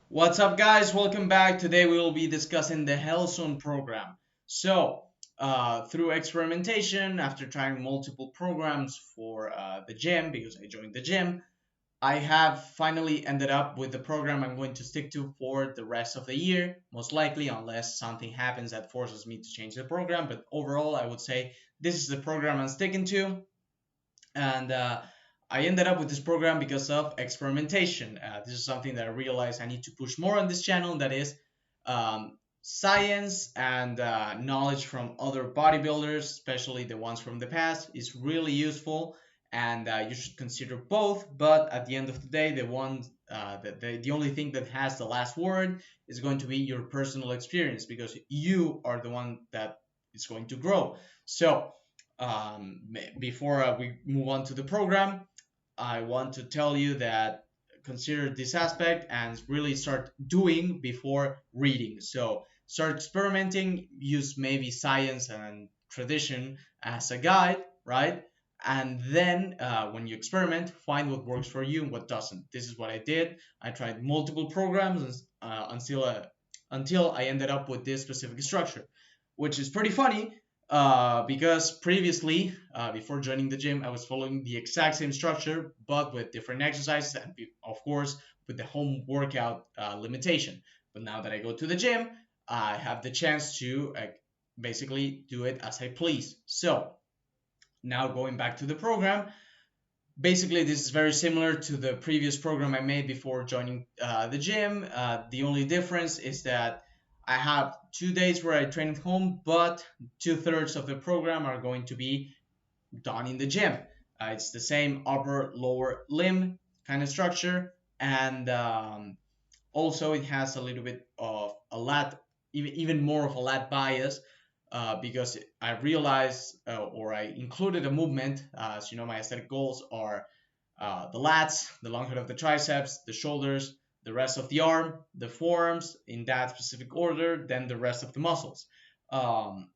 What's up, guys? Welcome back. Today we will be discussing the Hellzone program. Through experimentation, after trying multiple programs for the gym, because I joined the gym, I have finally ended up with the program I'm going to stick to for the rest of the year, most likely, unless something happens that forces me to change the program. But overall, I would say this is the program I'm sticking to, and I ended up with this program because of experimentation. This is something that I realized I need to push more on this channel, and that is science and knowledge from other bodybuilders, especially the ones from the past, is really useful, and you should consider both. But at the end of the day, the only thing that has the last word is going to be your personal experience, because you are the one that is going to grow. So um, before we move on to the program, I want to tell you that consider this aspect and really start doing before reading. So start experimenting, use maybe science and tradition as a guide, right? And then when you experiment, find what works for you and what doesn't. This is what I did. I tried multiple programs until I ended up with this specific structure, which is pretty funny because previously, before joining the gym, I was following the exact same structure, but with different exercises and, of course, with the home workout limitation. But now that I go to the gym, I have the chance to basically do it as I please. So, now going back to the program, basically this is very similar to the previous program I made before joining the gym. The only difference is that I have 2 days where I train at home, but 2/3 of the program are going to be done in the gym. It's the same upper lower limb kind of structure, and also it has a little bit of a lat, even more of a lat bias, because I realized or I included a movement. As you know, my aesthetic goals are the lats, the long head of the triceps, the shoulders, the rest of the arm, the forearms in that specific order, then the rest of the muscles.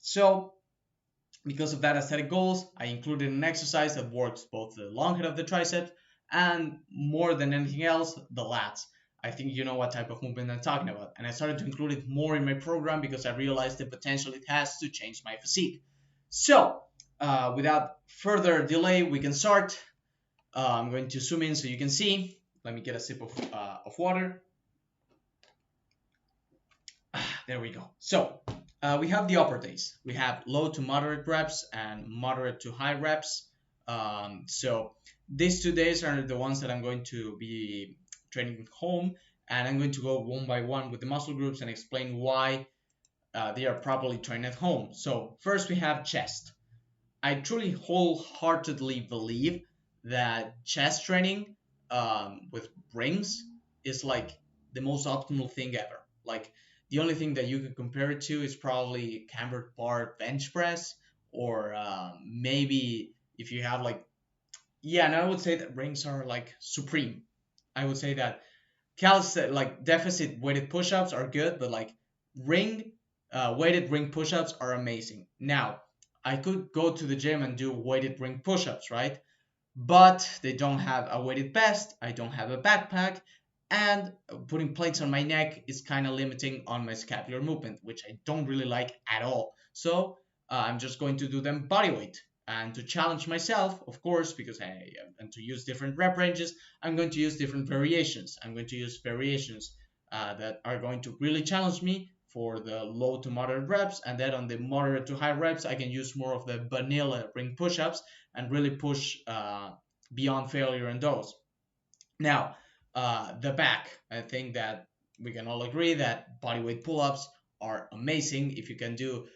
So because of that aesthetic goals, I included an exercise that works both the long head of the triceps and, more than anything else, the lats. I think you know what type of movement I'm talking about. And I started to include it more in my program because I realized the potential it has to change my physique. So, without further delay, we can start. I'm going to zoom in so you can see. Let me get a sip of water. There we go. So, we have the upper days. We have low to moderate reps and moderate to high reps. So these 2 days are the ones that I'm going to be training home, and I'm going to go one by one with the muscle groups and explain why they are properly trained at home. So first we have chest. I truly wholeheartedly believe that chest training with rings is like the most optimal thing ever. Like the only thing that you can compare it to is probably cambered bar bench press, or maybe if you have like, yeah, and I would say that rings are like supreme. I would say that like deficit weighted push-ups are good, but like ring weighted ring push-ups are amazing. Now, I could go to the gym and do weighted ring push-ups, right? But they don't have a weighted vest. I don't have a backpack, and putting plates on my neck is kind of limiting on my scapular movement, which I don't really like at all. So I'm just going to do them body weight. And to challenge myself, of course, because and to use different rep ranges, I'm going to use different variations. I'm going to use variations that are going to really challenge me for the low to moderate reps, and then on the moderate to high reps, I can use more of the vanilla ring push-ups and really push beyond failure in those. Now, the back, I think that we can all agree that bodyweight pull-ups are amazing. If you can do,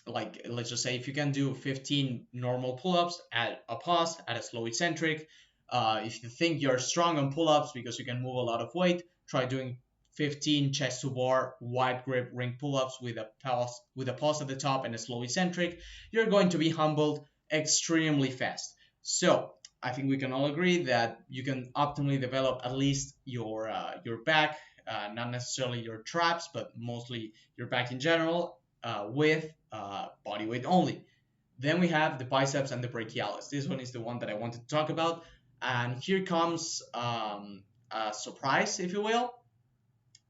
like, let's just say if you can do 15 normal pull-ups at a pause at a slow eccentric, if you think you're strong on pull-ups because you can move a lot of weight, try doing 15 chest to bar wide grip ring pull-ups with a pause at the top and a slow eccentric. You're going to be humbled extremely fast. So I think we can all agree that you can optimally develop at least your back, not necessarily your traps, but mostly your back in general, with body weight only. Then we have the biceps and the brachialis. This one is the one that I wanted to talk about. And here comes a surprise, if you will.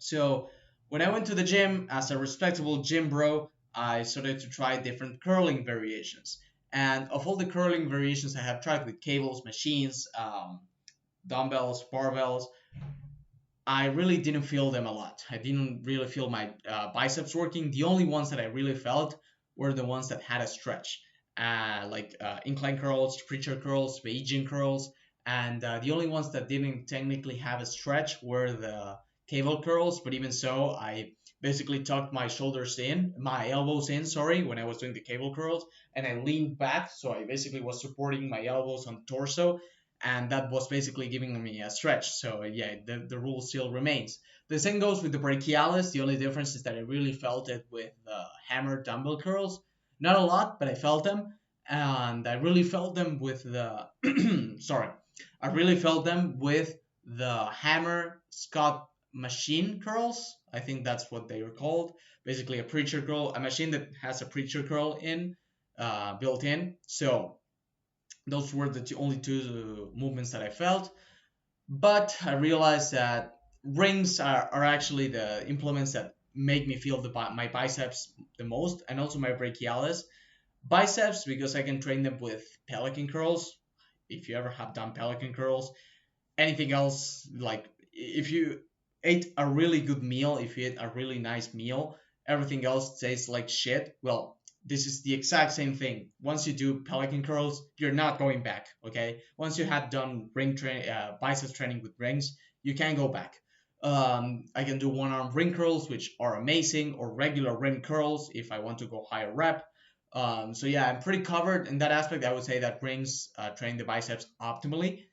So when I went to the gym as a respectable gym bro, I started to try different curling variations. And of all the curling variations I have tried with cables, machines, dumbbells, barbells, I really didn't feel them a lot. I didn't really feel my biceps working. The only ones that I really felt were the ones that had a stretch, like incline curls, preacher curls, Bayesian curls, and the only ones that didn't technically have a stretch were the cable curls. But even so, I basically tucked my shoulders in, my elbows in, sorry, when I was doing the cable curls, and I leaned back, so I basically was supporting my elbows on the torso, and that was basically giving me a stretch. So yeah, the rule still remains. The same goes with the brachialis. The only difference is that I really felt it with the hammer dumbbell curls. Not a lot, but I felt them, and I really felt them with the sorry, I really felt them with the hammer Scott machine curls. I think that's what they are called. Basically, a preacher curl, a machine that has a preacher curl in built in. So those were the only two movements that I felt. But I realized that rings are actually the implements that make me feel my biceps the most, and also my brachialis. Biceps because I can train them with pelican curls. If you ever have done pelican curls, anything else, like if you ate a really good meal, if you ate a really nice meal, everything else tastes like shit. Well, this is the exact same thing. Once you do pelican curls, you're not going back. Okay, once you have done biceps training with rings, you can't go back. I can do one arm ring curls, which are amazing, or regular ring curls if I want to go higher rep. So yeah, I'm pretty covered in that aspect. I would say that rings train the biceps optimally.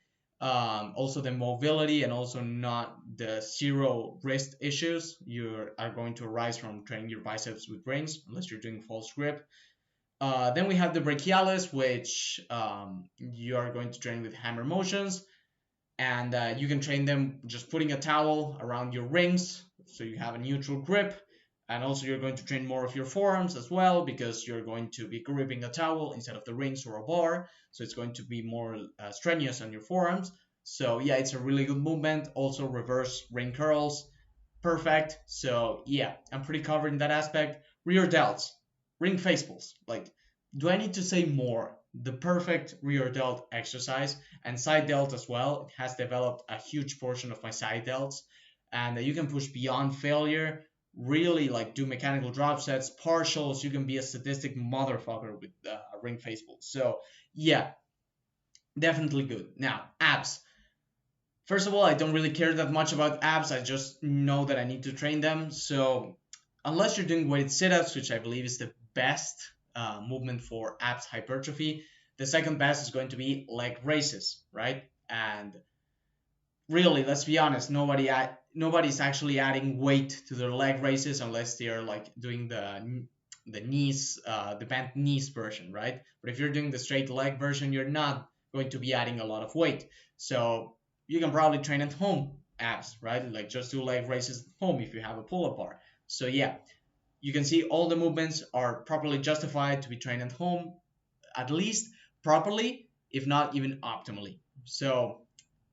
Also the mobility and also not the zero wrist issues you are going to arise from training your biceps with rings unless you're doing false grip. Then we have the brachialis, which you are going to train with hammer motions, and you can train them just putting a towel around your rings so you have a neutral grip. And also you're going to train more of your forearms as well because you're going to be gripping a towel instead of the rings or a bar, so it's going to be more strenuous on your forearms. So yeah, it's a really good movement. Also reverse ring curls, perfect. So yeah, I'm pretty covered in that aspect. Rear delts, ring face pulls. Like, do I need to say more? The perfect rear delt exercise, and side delt as well. It has developed a huge portion of my side delts, and you can push beyond failure. Really, like do mechanical drop sets, partials. You can be a sadistic motherfucker with ring face pulls. So yeah, definitely good. Now abs. First of all, I don't really care that much about abs. I just know that I need to train them. So unless you're doing weighted sit-ups, which I believe is the best movement for abs hypertrophy, the second best is going to be leg raises, right? And really, let's be honest, nobody's actually adding weight to their leg raises unless they are like doing the knees, the bent knees version, right? But if you're doing the straight leg version, you're not going to be adding a lot of weight. So you can probably train at home abs, right? Like just do leg raises at home if you have a pull-up bar. So yeah, you can see all the movements are properly justified to be trained at home, at least properly, if not even optimally. So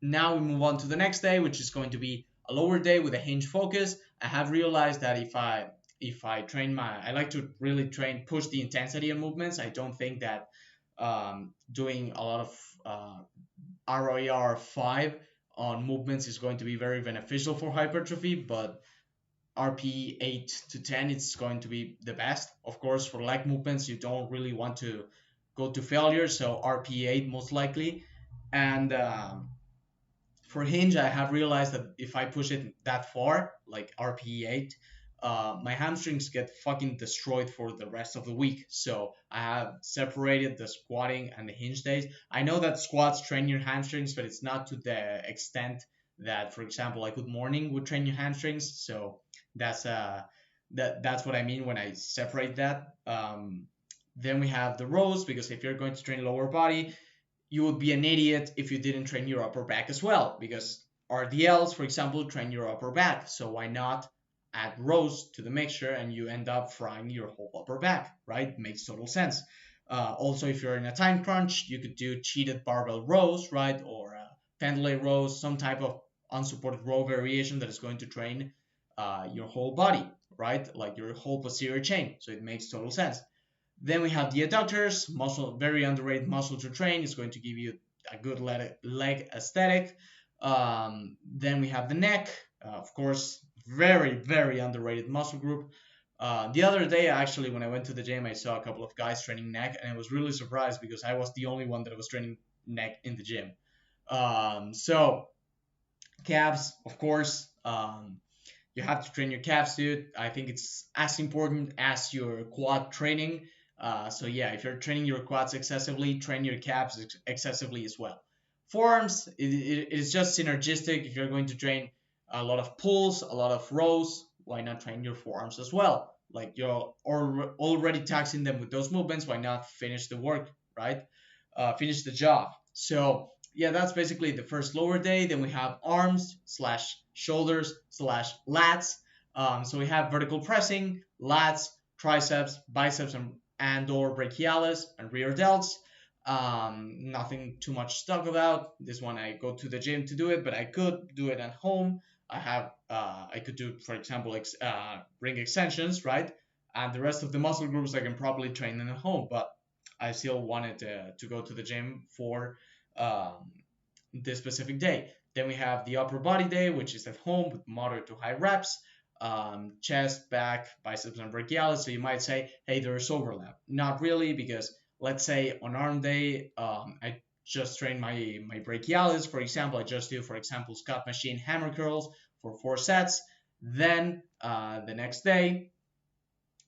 now we move on to the next day, which is going to be a lower day with a hinge focus. I have realized that if I train I like to really push the intensity in movements. I don't think that doing a lot of ROER 5 on movements is going to be very beneficial for hypertrophy, but RP 8 to 10 it's going to be the best. Of course, for leg movements, you don't really want to go to failure, so RP 8 most likely. And for hinge, I have realized that if I push it that far, like RPE8, my hamstrings get fucking destroyed for the rest of the week. So I have separated the squatting and the hinge days. I know that squats train your hamstrings, but it's not to the extent that, for example, a good morning would train your hamstrings. So that's that's what I mean when I separate that. Then we have the rows, because if you're going to train lower body, you would be an idiot if you didn't train your upper back as well, because RDLs, for example, train your upper back. So why not add rows to the mixture and you end up frying your whole upper back, right? Makes total sense. Also, if you're in a time crunch, you could do cheated barbell rows, right? Or pendulum rows, some type of unsupported row variation that is going to train your whole body, right? Like your whole posterior chain. So it makes total sense. Then we have the adductors, muscle, very underrated muscle to train. It's going to give you a good leg aesthetic. Then we have the neck, of course, very, very underrated muscle group. The other day, actually, when I went to the gym, I saw a couple of guys training neck, and I was really surprised because I was the only one that was training neck in the gym. So calves, of course. You have to train your calves, dude. I think it's as important as your quad training. So yeah, if you're training your quads excessively, train your calves excessively as well. Forearms, it is just synergistic. If you're going to train a lot of pulls, a lot of rows, why not train your forearms as well? Like you're already taxing them with those movements, why not finish the work, right? Finish the job. So yeah, that's basically the first lower day. Then we have arms slash shoulders slash lats. So we have vertical pressing, lats, triceps, biceps, and or brachialis and rear delts. Nothing too much to talk about. This one I go to the gym to do it, but I could do it at home. I could do, for example, ring extensions, right? And the rest of the muscle groups I can probably train them at home, but I still wanted to go to the gym for um, this specific day. Then we have the upper body day, which is at home with moderate to high reps, chest, back, biceps, and brachialis. So you might say, hey, there's overlap. Not really, because let's say on arm day, I just train my brachialis. For example, I just do, for example, Scott machine hammer curls for 4 sets. Then the next day,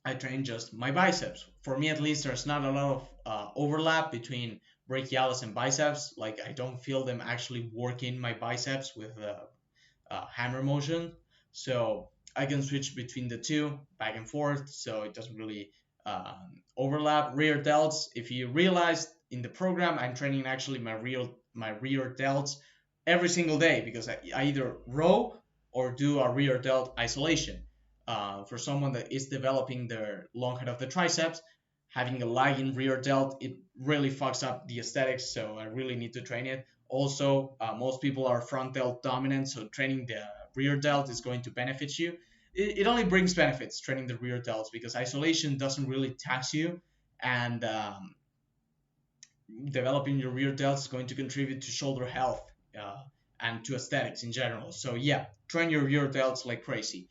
I train just my biceps. For me, at least, there's not a lot of overlap between brachialis and biceps. Like I don't feel them actually working my biceps with hammer motion. So I can switch between the two back and forth. So it doesn't really overlap. Rear delts. If you realize in the program, I'm training actually my rear delts every single day because I either row or do a rear delt isolation. For someone that is developing their long head of the triceps, having a lagging rear delt, it really fucks up the aesthetics. So I really need to train it. Also, most people are front delt dominant, so training the rear delt is going to benefit you. It only brings benefits training the rear delts because isolation doesn't really tax you, and developing your rear delts is going to contribute to shoulder health and to aesthetics in general. So yeah, train your rear delts like crazy.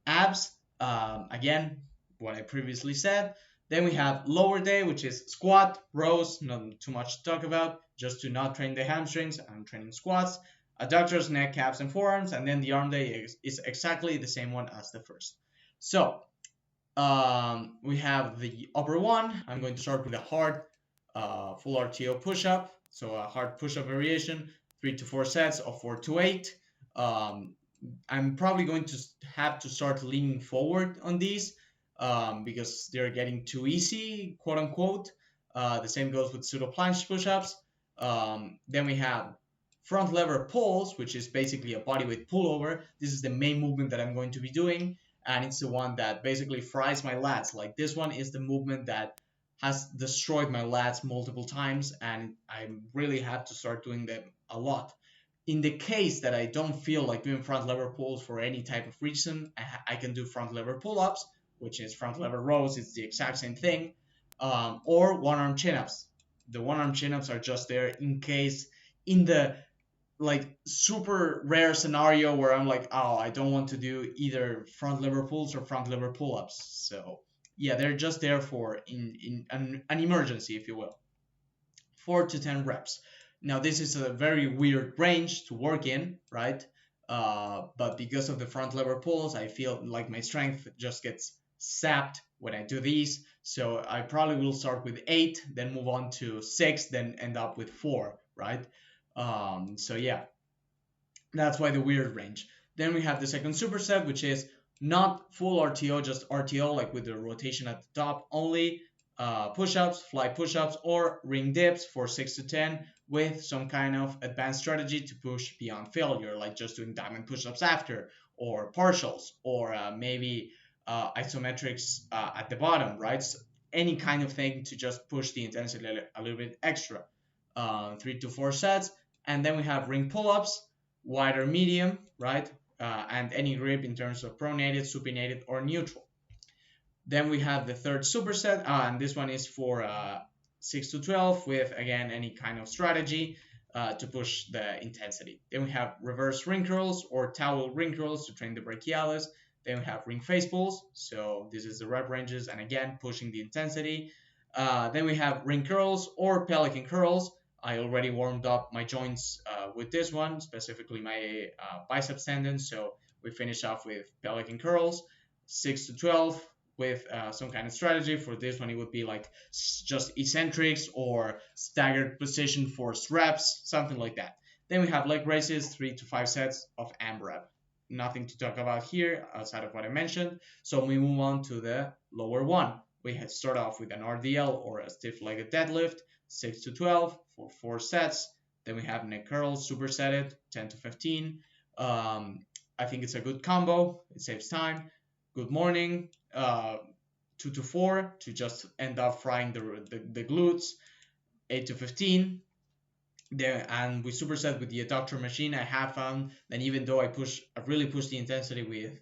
Abs, again, what I previously said. Then we have lower day, which is squat, rows, not too much to talk about, just to not train the hamstrings. I'm training squats, adductors, neck, calves, and forearms. And then the arm day is exactly the same one as the first. So we have the upper one. I'm going to start with a hard full RTO push-up. So a hard push-up variation, 3 to 4 sets of 4 to 8. I'm probably going to have to start leaning forward on these because they're getting too easy, quote unquote. The same goes with pseudo planche push-ups. Then we have front lever pulls, which is basically a bodyweight pullover. This is the main movement that I'm going to be doing, and it's the one that basically fries my lats. Like this one is the movement that has destroyed my lats multiple times, and I really have to start doing them a lot. In the case that I don't feel like doing front lever pulls for any type of reason, I can do front lever pull-ups, which is front lever rows. It's the exact same thing, or one-arm chin-ups. The one-arm chin-ups are just there in case, in the like super rare scenario where I'm like, oh, I don't want to do either front lever pulls or front lever pull-ups. So yeah, they're just there for in an emergency, if you will. 4 to 10 reps. Now this is a very weird range to work in, right? But because of the front lever pulls, I feel like my strength just gets sapped when I do these. So I probably will start with 8, then move on to 6, then end up with 4, right? So yeah, that's why the weird range. Then we have the second superset, which is not full RTO, just RTO, like with the rotation at the top only. Push-ups, fly push-ups, or ring dips for 6 to 10 with some kind of advanced strategy to push beyond failure, like just doing diamond push-ups after, or partials, or maybe isometrics at the bottom, right? So any kind of thing to just push the intensity a little bit extra. 3 to 4 sets. And then we have ring pull-ups, wide or medium, right? and any grip in terms of pronated, supinated, or neutral. Then we have the third superset, and this one is for 6 to 12 with, again, any kind of strategy to push the intensity. Then we have reverse ring curls or towel ring curls to train the brachialis. Then we have ring face pulls, so this is the rep ranges, and again, pushing the intensity. Then we have ring curls or pelican curls. I already warmed up my joints with this one, specifically my biceps tendon, so we finish off with pelican curls, 6 to 12, with some kind of strategy. For this one, it would be like just eccentrics or staggered position force reps, something like that. Then we have leg raises, 3 to 5 sets of AMRAP. Nothing to talk about here outside of what I mentioned. So we move on to the lower one. We start off with an RDL or a stiff-legged deadlift, 6 to 12 for 4 sets. Then we have neck curls, supersetted, 10 to 15. I think it's a good combo. It saves time. Good morning, 2 to 4 to just end up frying the glutes, 8 to 15. There, and we superset with the adductor machine. I have found that even though I really push the intensity with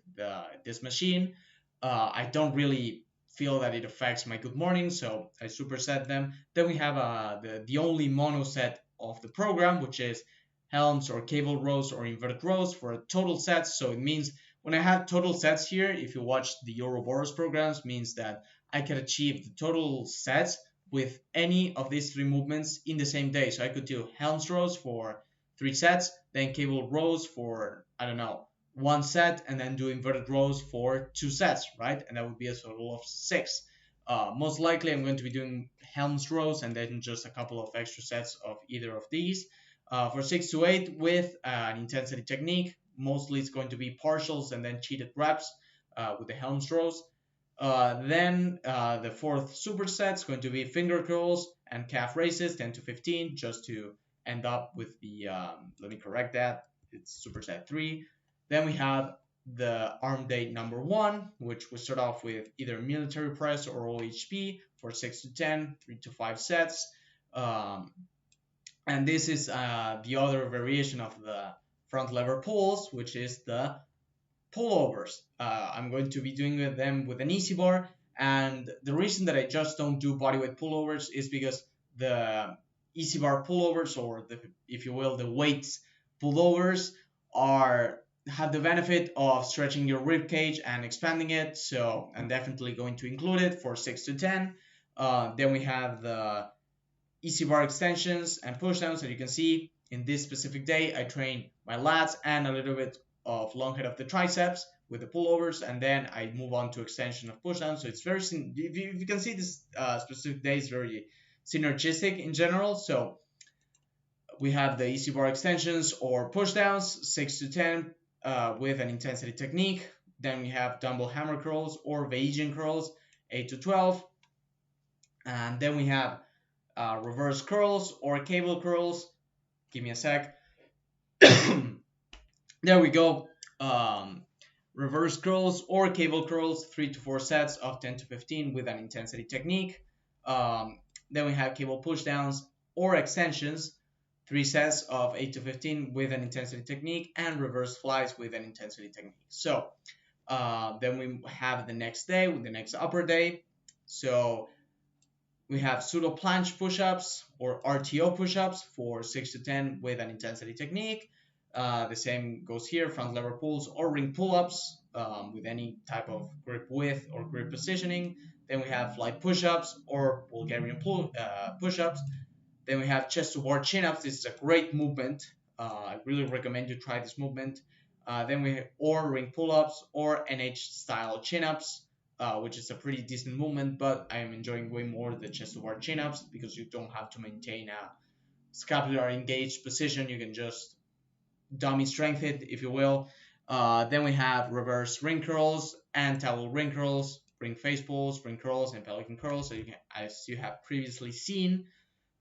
this machine, I don't really feel that it affects my good morning, so I superset them. Then we have the only mono set of the program, which is Helms or cable rows or inverted rows for a total set. So it means when I have total sets here, if you watch the Ouroboros programs, means that I can achieve the total sets with any of these 3 movements in the same day. So I could do Helms rows for 3 sets, then cable rows for, I don't know, 1 set, and then do inverted rows for 2 sets, right? And that would be a total of 6. Most likely I'm going to be doing Helms rows and then just a couple of extra sets of either of these. For 6 to 8 with an intensity technique, mostly it's going to be partials and then cheated reps with the Helms rows. Then the fourth superset is going to be finger curls and calf raises, 10 to 15, just to end up with the, let me correct that, it's superset 3. Then we have the arm day number 1, which we start off with either military press or OHP for 6 to 10, 3 to 5 sets. And this is the other variation of the front lever pulls, which is the pullovers. I'm going to be doing them with an easy bar, and the reason that I just don't do bodyweight pullovers is because the easy bar pullovers, or if you will, the weights pullovers, have the benefit of stretching your rib cage and expanding it. So I'm definitely going to include it for 6 to 10. Then we have the easy bar extensions and pushdowns. So you can see in this specific day, I train my lats and a little bit of long head of the triceps with the pullovers, and then I move on to extension of pushdowns. So it's very, if you can see, this specific day is very synergistic in general. So we have the easy bar extensions or pushdowns, 6 to 10 with an intensity technique. Then we have dumbbell hammer curls or Bayesian curls, 8 to 12. And then we have reverse curls or cable curls. Give me a sec. There we go. Reverse curls or cable curls, 3 to 4 sets of 10 to 15 with an intensity technique. Then we have cable pushdowns or extensions, 3 sets of 8 to 15 with an intensity technique, and reverse flies with an intensity technique. So then we have the next day, with the next upper day. So we have pseudo planche push-ups or RTO push-ups for 6 to 10 with an intensity technique. The same goes here, front lever pulls or ring pull-ups with any type of grip width or grip positioning. Then we have flight push-ups or Bulgarian push-ups. Then we have chest to bar chin-ups. This is a great movement. I really recommend you try this movement. Then we have or ring pull-ups or NH style chin-ups, which is a pretty decent movement, but I am enjoying way more the chest to bar chin-ups because you don't have to maintain a scapular engaged position. You can just dummy strength it, if you will. Then we have reverse ring curls and towel ring curls, ring face pulls, ring curls, and pelican curls, so as you have previously seen.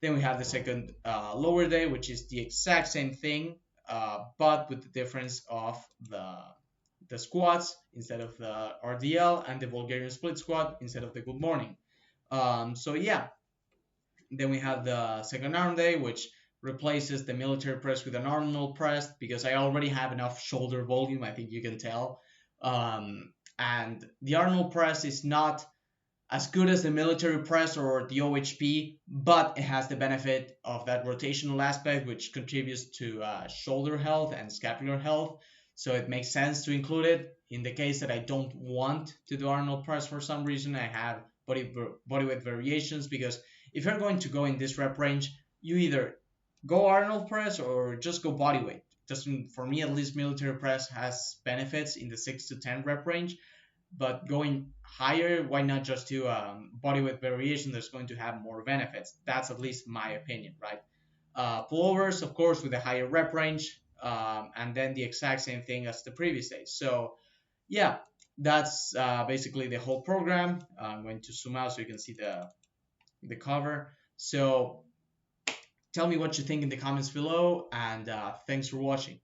Then we have the second lower day, which is the exact same thing, but with the difference of the squats instead of the RDL, and the Bulgarian split squat instead of the good morning. So yeah, then we have the second arm day, which replaces the military press with an Arnold press because I already have enough shoulder volume. I think you can tell. And the Arnold press is not as good as the military press or the OHP, but it has the benefit of that rotational aspect, which contributes to shoulder health and scapular health. So it makes sense to include it. In the case that I don't want to do Arnold press for some reason, I have body weight variations because if you're going to go in this rep range, you either go Arnold press or just go body weight. Just for me, at least, military press has benefits in the 6 to 10 rep range, but going higher, why not just do body weight variation that's going to have more benefits? That's at least my opinion, right? Pullovers, of course, with a higher rep range, and then the exact same thing as the previous day. So yeah, that's basically the whole program. I'm going to zoom out so you can see the cover. So tell me what you think in the comments below, and thanks for watching.